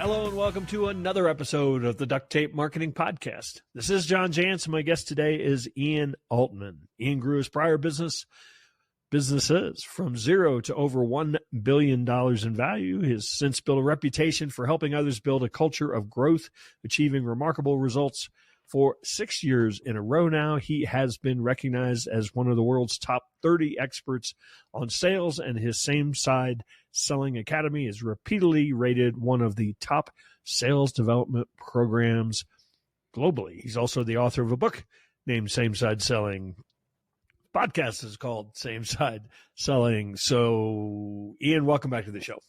Hello and welcome to another episode of the Duct Tape Marketing Podcast. This is John Jantsch. My guest today is Ian Altman. Ian grew his prior businesses from zero to over $1 billion in value. He has since built a reputation for helping others build a culture of growth, achieving remarkable results. For 6 years in a row now, he has been recognized as one of the world's top 30 experts on sales, and his Same-Side Selling Academy is repeatedly rated one of the top sales development programs globally. He's also the author of a book named Same-Side Selling. Podcast is called Same-Side Selling. So, Ian, welcome back to the show.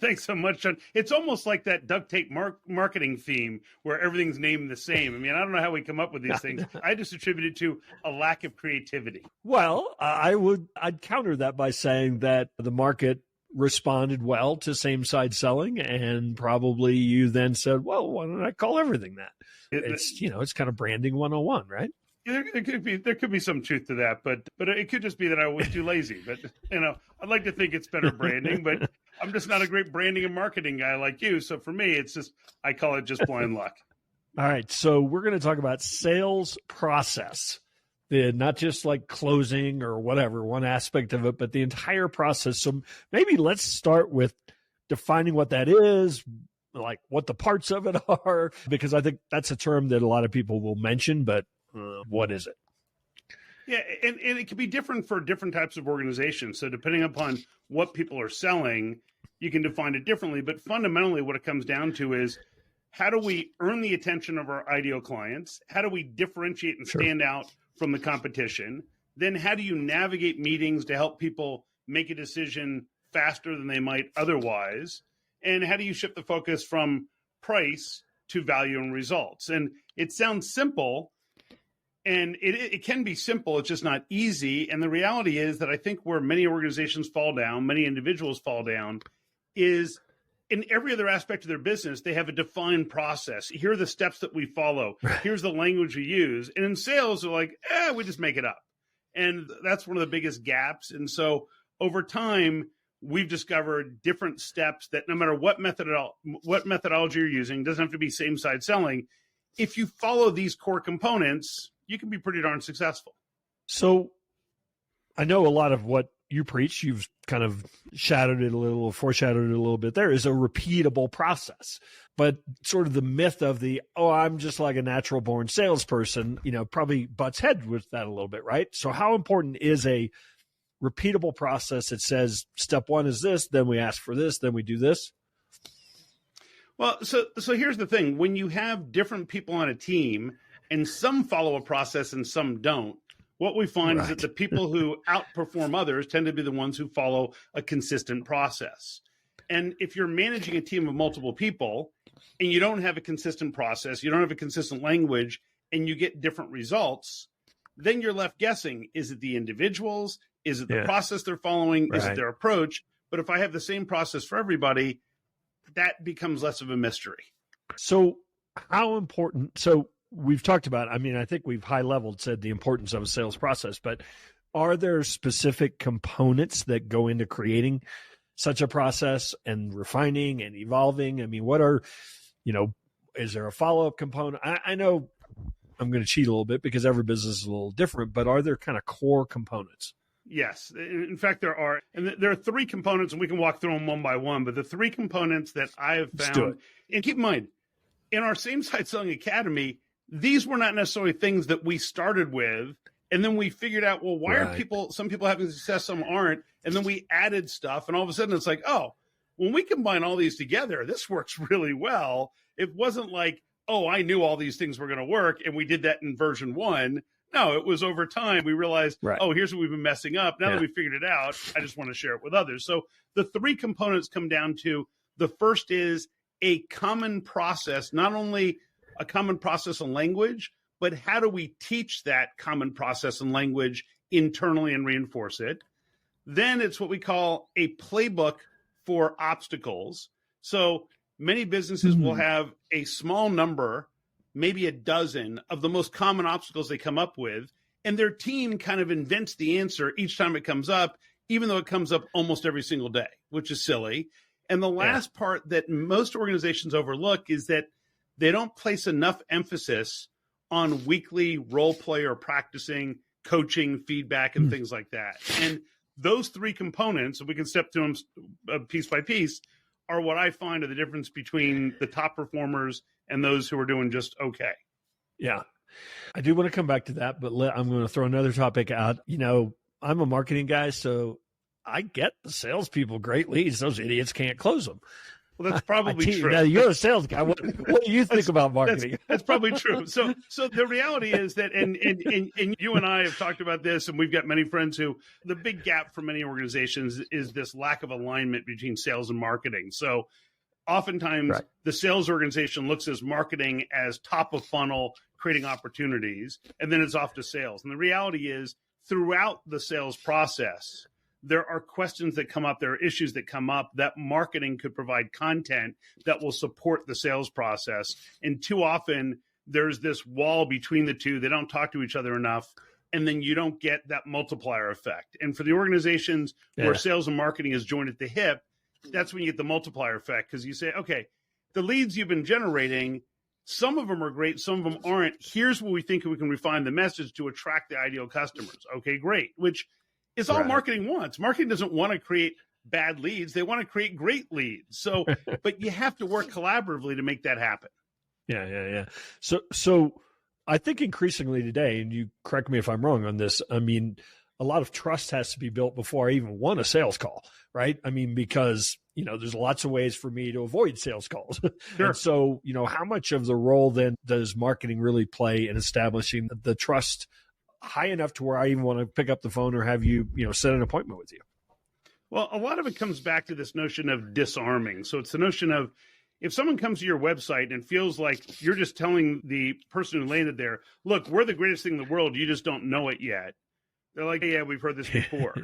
Thanks so much, John. It's almost like that duct tape marketing theme where everything's named the same. I mean, I don't know how we come up with these things. I just attribute it to a lack of creativity. Well, I'd counter that by saying that the market responded well to same-side selling, and probably you then said, well, why don't I call everything that? It's kind of branding 101, right? There could be some truth to that, but it could just be that I was too lazy. But I'd like to think it's better branding, but I'm just not a great branding and marketing guy like you. So for me, I call it just blind luck. All right, so we're going to talk about sales process, not just like closing or whatever, one aspect of it, but the entire process. So maybe let's start with defining what that is, like what the parts of it are, because I think that's a term that a lot of people will mention, but what is it? Yeah, and it can be different for different types of organizations. So depending upon what people are selling, you can define it differently. But fundamentally, what it comes down to is, how do we earn the attention of our ideal clients? How do we differentiate and stand out from the competition? Then how do you navigate meetings to help people make a decision faster than they might otherwise? And how do you shift the focus from price to value and results? And it sounds simple. And it can be simple, it's just not easy. And the reality is that I think where many organizations fall down, many individuals fall down, is in every other aspect of their business, they have a defined process. Here are the steps that we follow. Here's the language we use. And in sales, they're like, we just make it up. And that's one of the biggest gaps. And so over time, we've discovered different steps that no matter what methodology you're using, doesn't have to be same-side selling. If you follow these core components, you can be pretty darn successful. So I know a lot of what you preach, you've kind of foreshadowed it a little bit there, is a repeatable process. But sort of the myth of I'm just like a natural born salesperson, probably butts heads with that a little bit, right? So how important is a repeatable process that says step one is this, then we ask for this, then we do this? Well, so here's the thing. When you have different people on a team and some follow a process and some don't, what we find is that the people who outperform others tend to be the ones who follow a consistent process. And if you're managing a team of multiple people and you don't have a consistent process, you don't have a consistent language, and you get different results, then you're left guessing. Is it the individuals? Is it the process they're following? Is it their approach? But if I have the same process for everybody, that becomes less of a mystery. So how important, we've talked about, I think we've high leveled said the importance of a sales process, but are there specific components that go into creating such a process and refining and evolving? What are, is there a follow-up component? I know I'm going to cheat a little bit because every business is a little different, but are there kind of core components? Yes. In fact, there are. And there are three components, and we can walk through them one by one. But the three components that I have found, and keep in mind, in our Same-Side Selling Academy, these were not necessarily things that we started with. And then we figured out, well, why are some people having success, some aren't? And then we added stuff. And all of a sudden it's like, when we combine all these together, this works really well. It wasn't like, I knew all these things were going to work, and we did that in version 1. No, it was over time. We realized, here's what we've been messing up. Now that we figured it out, I just want to share it with others. So the three components come down to, the first is a common process, not only a common process and language, but how do we teach that common process and language internally and reinforce it? Then it's what we call a playbook for obstacles. So many businesses will have a small number, maybe a dozen of the most common obstacles they come up with, and their team kind of invents the answer each time it comes up, even though it comes up almost every single day, which is silly. And the last part that most organizations overlook is that they don't place enough emphasis on weekly role play or practicing, coaching, feedback, and things like that. And those three components, if we can step through them piece by piece, are what I find are the difference between the top performers and those who are doing just okay. Yeah. I do want to come back to that, but I'm going to throw another topic out. I'm a marketing guy, so I get the salespeople great leads. Those idiots can't close them. Well, that's probably true. Now, you're a sales guy. What do you think about marketing? That's probably true. So the reality is that, and you and I have talked about this, and we've got many friends who, the big gap for many organizations is this lack of alignment between sales and marketing. So oftentimes the sales organization looks at marketing as top of funnel, creating opportunities, and then it's off to sales. And the reality is, throughout the sales process, there are questions that come up, there are issues that come up that marketing could provide content that will support the sales process. And too often there's this wall between the two. They don't talk to each other enough. And then you don't get that multiplier effect. And for the organizations where sales and marketing is joined at the hip, that's when you get the multiplier effect. Because you say, okay, the leads you've been generating, some of them are great, some of them aren't. Here's what we think we can refine the message to attract the ideal customers. Okay, great. Which is all marketing wants. Marketing doesn't want to create bad leads. They want to create great leads. So, but you have to work collaboratively to make that happen. Yeah. So I think increasingly today, and you correct me if I'm wrong on this, I mean, a lot of trust has to be built before I even want a sales call, right? I mean, because, there's lots of ways for me to avoid sales calls. Sure. And so, how much of the role then does marketing really play in establishing the trust high enough to where I even want to pick up the phone or have you, set an appointment with you? Well, a lot of it comes back to this notion of disarming. So it's the notion of, if someone comes to your website and feels like you're just telling the person who landed there, look, we're the greatest thing in the world, you just don't know it yet. They're like, yeah, we've heard this before.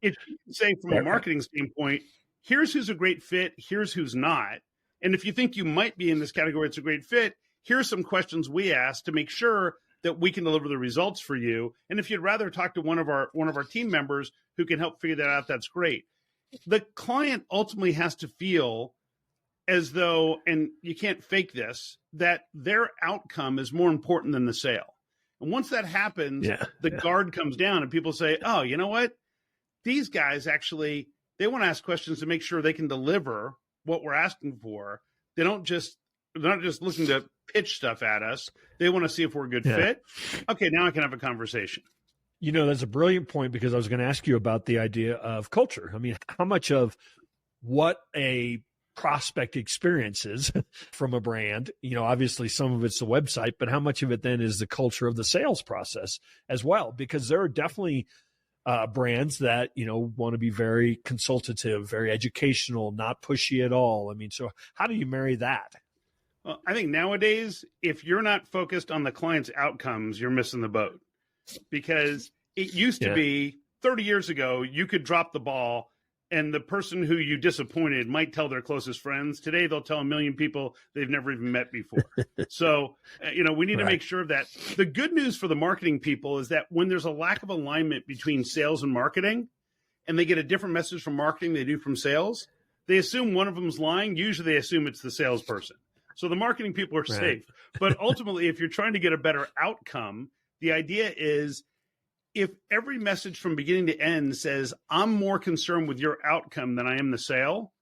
If you say from a marketing standpoint, here's who's a great fit, here's who's not. And if you think you might be in this category, it's a great fit, here's some questions we ask to make sure that we can deliver the results for you. And if you'd rather talk to one of our team members who can help figure that out, that's great. The client ultimately has to feel as though, and you can't fake this, that their outcome is more important than the sale. And once that happens, the guard comes down and people say, oh, you know what? These guys actually, they want to ask questions to make sure they can deliver what we're asking for. They're not just looking to pitch stuff at us. They want to see if we're a good fit. Okay, now I can have a conversation. That's a brilliant point, because I was going to ask you about the idea of culture. I mean, how much of what a prospect experiences from a brand, obviously some of it's the website, but how much of it then is the culture of the sales process as well? Because there are definitely brands that, want to be very consultative, very educational, not pushy at all. I mean, so how do you marry that? Well, I think nowadays, if you're not focused on the client's outcomes, you're missing the boat. Because it used to be 30 years ago, you could drop the ball and the person who you disappointed might tell their closest friends. Today, they'll tell a million people they've never even met before. So, we need to make sure of that. The good news for the marketing people is that when there's a lack of alignment between sales and marketing, and they get a different message from marketing than they do from sales, they assume one of them's lying. Usually they assume it's the salesperson. So the marketing people are safe. But ultimately, if you're trying to get a better outcome, the idea is, if every message from beginning to end says, I'm more concerned with your outcome than I am the sale,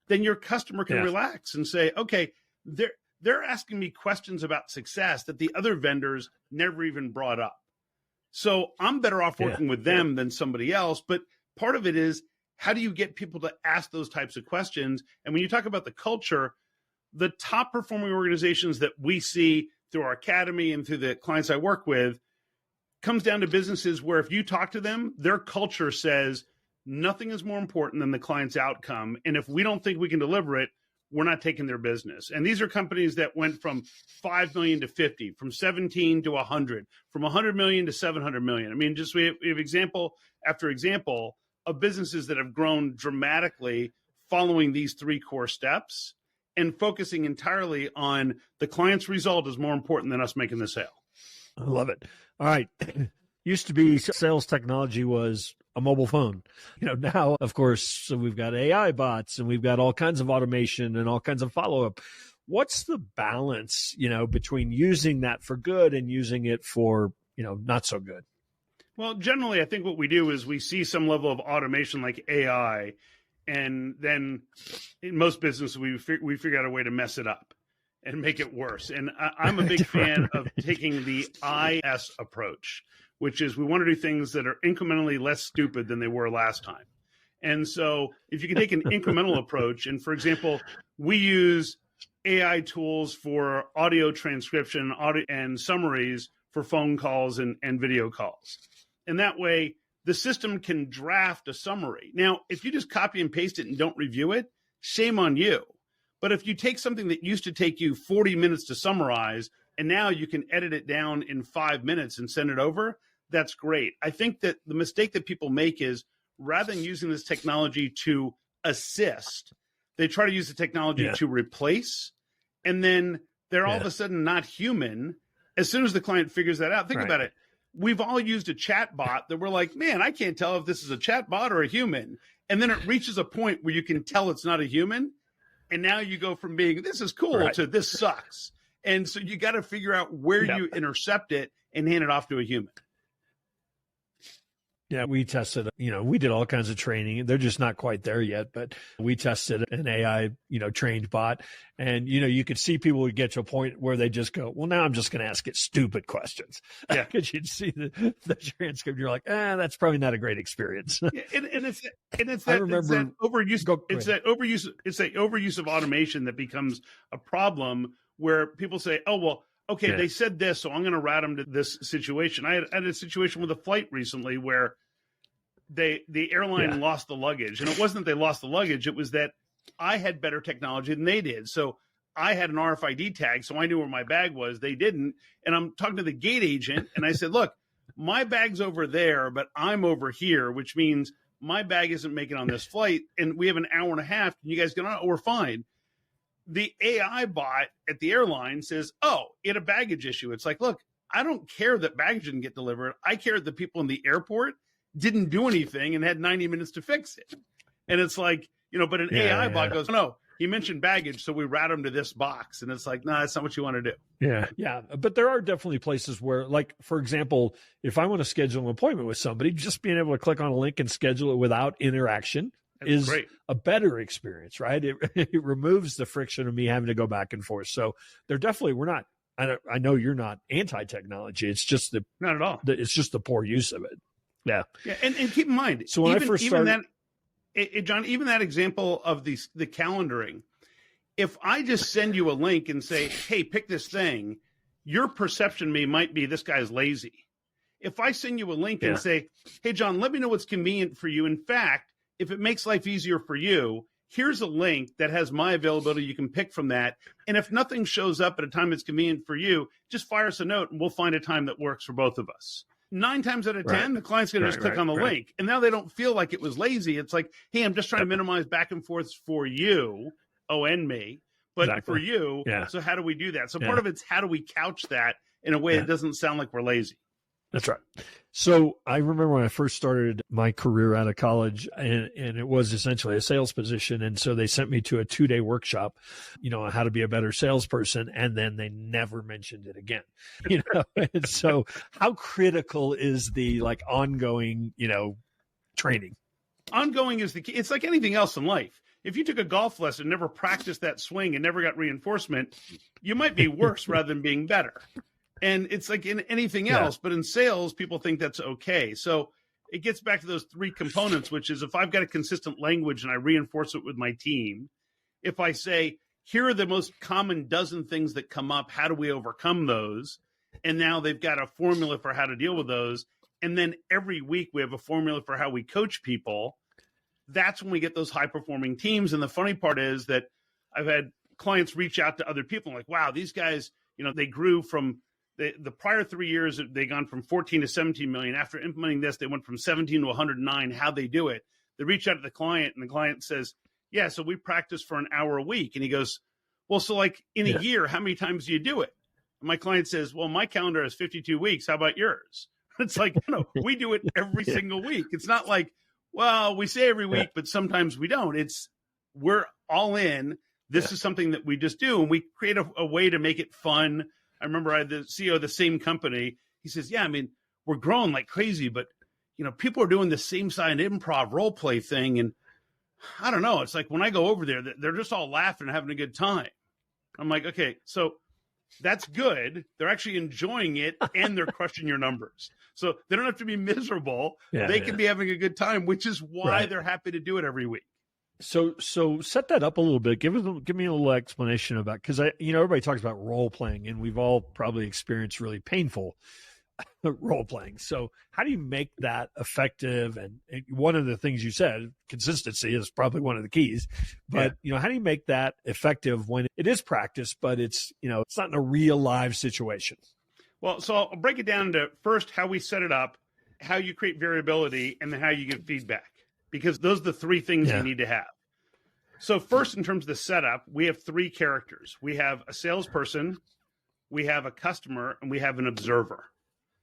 then your customer can relax and say, okay, they're asking me questions about success that the other vendors never even brought up. So I'm better off working with them than somebody else. But part of it is, how do you get people to ask those types of questions? And when you talk about the culture, the top performing organizations that we see through our academy and through the clients I work with comes down to businesses where if you talk to them, their culture says nothing is more important than the client's outcome. And if we don't think we can deliver it, we're not taking their business. And these are companies that went from 5 million to 50, from 17 to 100, from 100 million to 700 million. I mean, just we have example after example of businesses that have grown dramatically following these three core steps and focusing entirely on the client's result is more important than us making the sale. I love it. All right. Used to be sales technology was a mobile phone. Now, of course, so we've got AI bots and we've got all kinds of automation and all kinds of follow-up. What's the balance, between using that for good and using it for, not so good? Well, generally, I think what we do is we see some level of automation like AI, and then in most businesses, we figure out a way to mess it up and make it worse. And I'm a big fan of taking the IS approach, which is we want to do things that are incrementally less stupid than they were last time. And so if you can take an incremental approach, and for example, we use AI tools for audio transcription, audio and summaries for phone calls and video calls. And that way the system can draft a summary. Now, if you just copy and paste it and don't review it, shame on you. But if you take something that used to take you 40 minutes to summarize, and now you can edit it down in 5 minutes and send it over, that's great. I think that the mistake that people make is rather than using this technology to assist, they try to use the technology to replace, and then they're all of a sudden not human. As soon as the client figures that out, think about it. We've all used a chat bot that we're like, man, I can't tell if this is a chat bot or a human. And then it reaches a point where you can tell it's not a human. And now you go from being, this is cool to this sucks. And so you got to figure out where you intercept it and hand it off to a human. Yeah, we tested, we did all kinds of training. They're just not quite there yet, but we tested an AI, trained bot. And, you could see people would get to a point where they just go, well, now I'm just going to ask it stupid questions. Yeah. Because you'd see the transcript. You're like, that's probably not a great experience. And it's that overuse of automation that becomes a problem where people say, oh, well, okay, they said this, so I'm going to route them to this situation. I had a situation with a flight recently where the airline lost the luggage. And it wasn't that they lost the luggage. It was that I had better technology than they did. So I had an RFID tag, so I knew where my bag was. They didn't. And I'm talking to the gate agent, and I said, look, my bag's over there, but I'm over here, which means my bag isn't making it on this flight. And we have an hour and a half. And you guys go, oh, we're fine. The AI bot at the airline says, oh, it had a baggage issue. It's like, look, I don't care that baggage didn't get delivered. I care that the people in the airport didn't do anything and had 90 minutes to fix it. And it's like, but an AI bot goes, no, he mentioned baggage, so we route him to this box. And it's like, no, that's not what you want to do. Yeah. Yeah. But there are definitely places where, like, for example, if I want to schedule an appointment with somebody, just being able to click on a link and schedule it without interaction is great. A better experience, right? It removes the friction of me having to go back and forth. So they're definitely, I know you're not anti-technology. It's just not at all. It's just the poor use of it. Yeah. Yeah. And keep in mind, so when I first started, John, even that example of the calendaring, if I just send you a link and say, hey, pick this thing, your perception of me might be this guy's lazy. If I send you a link and say, hey, John, let me know what's convenient for you. In fact, if it makes life easier for you, here's a link that has my availability. You can pick from that. And if nothing shows up at a time that's convenient for you, just fire us a note and we'll find a time that works for both of us. 9 times out of 10, the client's going to just click on the link. And now they don't feel like it was lazy. It's like, hey, I'm just trying to minimize back and forth for you, and me, but for you. Yeah. So how do we do that? So part of it's how do we couch that in a way that doesn't sound like we're lazy? That's right. So I remember when I first started my career out of college, and it was essentially a sales position. And so they sent me to a 2-day workshop, on how to be a better salesperson. And then they never mentioned it again, And so how critical is the ongoing, training? Ongoing is the key. It's like anything else in life. If you took a golf lesson, never practiced that swing and never got reinforcement, you might be worse rather than being better. And it's like in anything else, but in sales, people think that's okay. So it gets back to those 3 components, which is if I've got a consistent language and I reinforce it with my team, if I say, here are the most common dozen things that come up, how do we overcome those? And now they've got a formula for how to deal with those. And then every week we have a formula for how we coach people. That's when we get those high performing teams. And the funny part is that I've had clients reach out to other people like, wow, these guys, they grew from the prior 3 years, they gone from 14 to 17 million. After implementing this, they went from 17 to 109. How they do it? They reach out to the client, and the client says, yeah, so we practice for an hour a week. And he goes, well, so in a year, how many times do you do it? And my client says, well, my calendar is 52 weeks. How about yours? It's like, no, we do it every single week. It's not like, well, we say every week, but sometimes we don't. We're all in. This is something that we just do, and we create a way to make it fun. I remember I had the CEO of the same company. He says, yeah, I mean, we're growing like crazy, but people are doing the same side improv role play thing. And I don't know. It's like when I go over there, they're just all laughing and having a good time. I'm like, okay, so that's good. They're actually enjoying it and they're crushing your numbers. So they don't have to be miserable. They can be having a good time, which is why they're happy to do it every week. So set that up a little bit. Give me a little explanation about, because everybody talks about role playing, and we've all probably experienced really painful role playing. So how do you make that effective? And one of the things you said, consistency is probably one of the keys. But how do you make that effective when it is practice, but it's it's not in a real live situation? Well, so I'll break it down into first how we set it up, how you create variability, and then how you give feedback. Because those are the three things you need to have. So first, in terms of the setup, we have three characters. We have a salesperson, we have a customer, and we have an observer.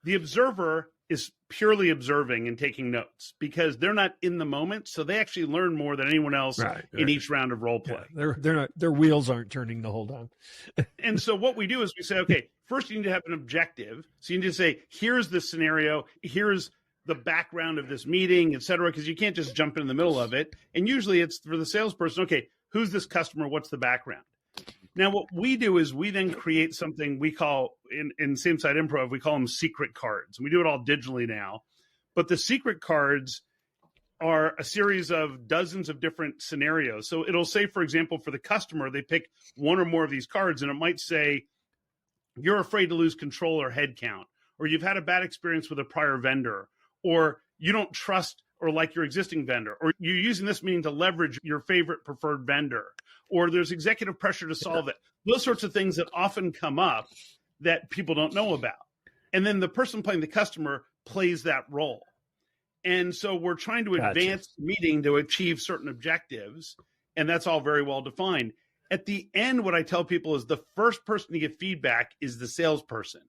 The observer is purely observing and taking notes because they're not in the moment. So they actually learn more than anyone else in each round of role play. Yeah, their wheels aren't turning the whole time. And so what we do is we say, okay, first you need to have an objective. So you need to say, here's the scenario, here's the background of this meeting, et cetera, because you can't just jump in the middle of it. And usually it's for the salesperson, okay, who's this customer? What's the background? Now, what we do is we then create something we call, in same side improv, we call them secret cards. And we do it all digitally now. But the secret cards are a series of dozens of different scenarios. So it'll say, for example, for the customer, they pick one or more of these cards, and it might say, you're afraid to lose control or head count, or you've had a bad experience with a prior vendor, or you don't trust or like your existing vendor, or you're using this meeting to leverage your favorite preferred vendor, or there's executive pressure to solve it. Those sorts of things that often come up that people don't know about. And then the person playing the customer plays that role. And so we're trying to advance the meeting to achieve certain objectives, and that's all very well defined. At the end, what I tell people is the first person to get feedback is the salesperson.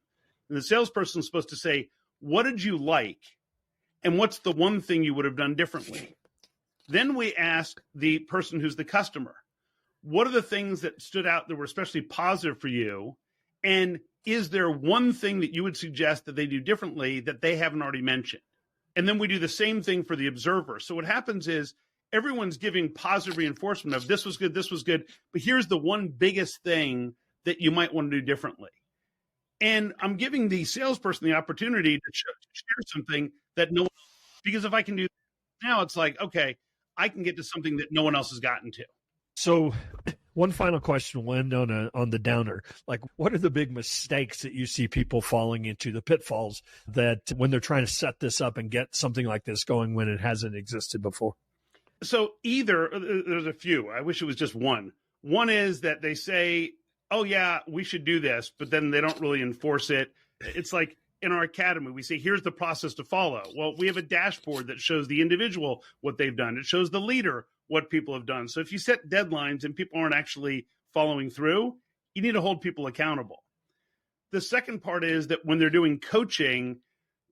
And the salesperson is supposed to say, what did you like? And what's the one thing you would have done differently? Then we ask the person who's the customer, what are the things that stood out that were especially positive for you? And is there one thing that you would suggest that they do differently that they haven't already mentioned? And then we do the same thing for the observer. So what happens is everyone's giving positive reinforcement of this was good, but here's the one biggest thing that you might want to do differently. And I'm giving the salesperson the opportunity to share something that no one else, because if I can do that now, it's like, okay, I can get to something that no one else has gotten to. So one final question, we'll end on the downer. Like, what are the big mistakes that you see people falling into, the pitfalls that when they're trying to set this up and get something like this going when it hasn't existed before? So there's a few. I wish it was just one. One is that they say, oh yeah, we should do this, but then they don't really enforce it. It's like in our academy, we say, here's the process to follow. Well, we have a dashboard that shows the individual what they've done. It shows the leader what people have done. So if you set deadlines and people aren't actually following through, you need to hold people accountable. The second part is that when they're doing coaching,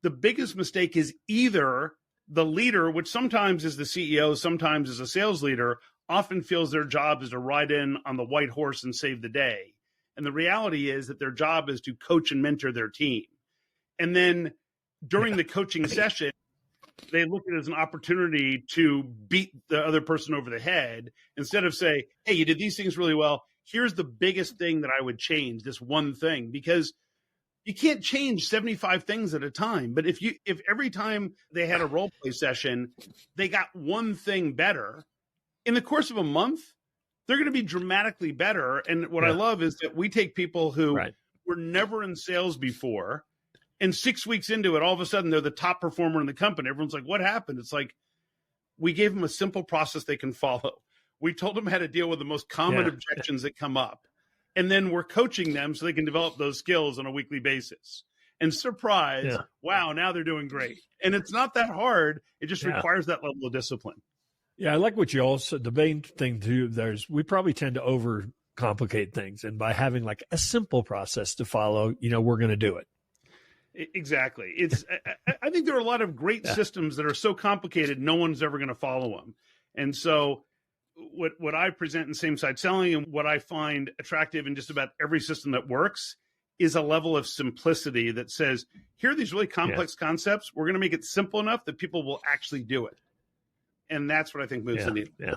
the biggest mistake is either the leader, which sometimes is the CEO, sometimes is a sales leader, often feels their job is to ride in on the white horse and save the day. And the reality is that their job is to coach and mentor their team. And then during the coaching session, they look at it as an opportunity to beat the other person over the head instead of say, hey, you did these things really well. Here's the biggest thing that I would change, this one thing, because you can't change 75 things at a time. But if every time they had a role play session, they got one thing better, in the course of a month, they're going to be dramatically better. And what I love is that we take people who were never in sales before, and 6 weeks into it, all of a sudden they're the top performer in the company. Everyone's like, what happened? It's like, we gave them a simple process they can follow. We told them how to deal with the most common objections that come up. And then we're coaching them so they can develop those skills on a weekly basis. And surprise, wow, now they're doing great. And it's not that hard. It just requires that level of discipline. Yeah, I like what you all said. The main thing too, we probably tend to overcomplicate things. And by having like a simple process to follow, we're going to do it. Exactly. I think there are a lot of great systems that are so complicated, no one's ever going to follow them. And so what I present in same-side selling and what I find attractive in just about every system that works is a level of simplicity that says, here are these really complex concepts. We're going to make it simple enough that people will actually do it. And that's what I think moves the needle. Yeah.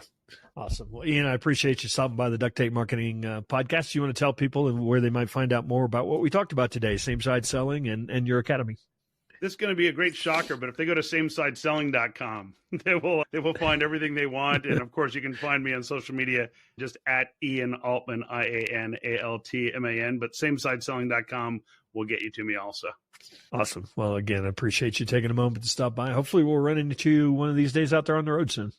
Awesome. Well, Ian, I appreciate you stopping by the Duct Tape Marketing Podcast. You want to tell people where they might find out more about what we talked about today, same-side selling and your academy? This is going to be a great shocker, but if they go to samesideselling.com, they will find everything they want. And of course, you can find me on social media just at Ian Altman, IANALTMAN. But samesideselling.com will get you to me also. Awesome. Well, again, I appreciate you taking a moment to stop by. Hopefully we'll run into you one of these days out there on the road soon.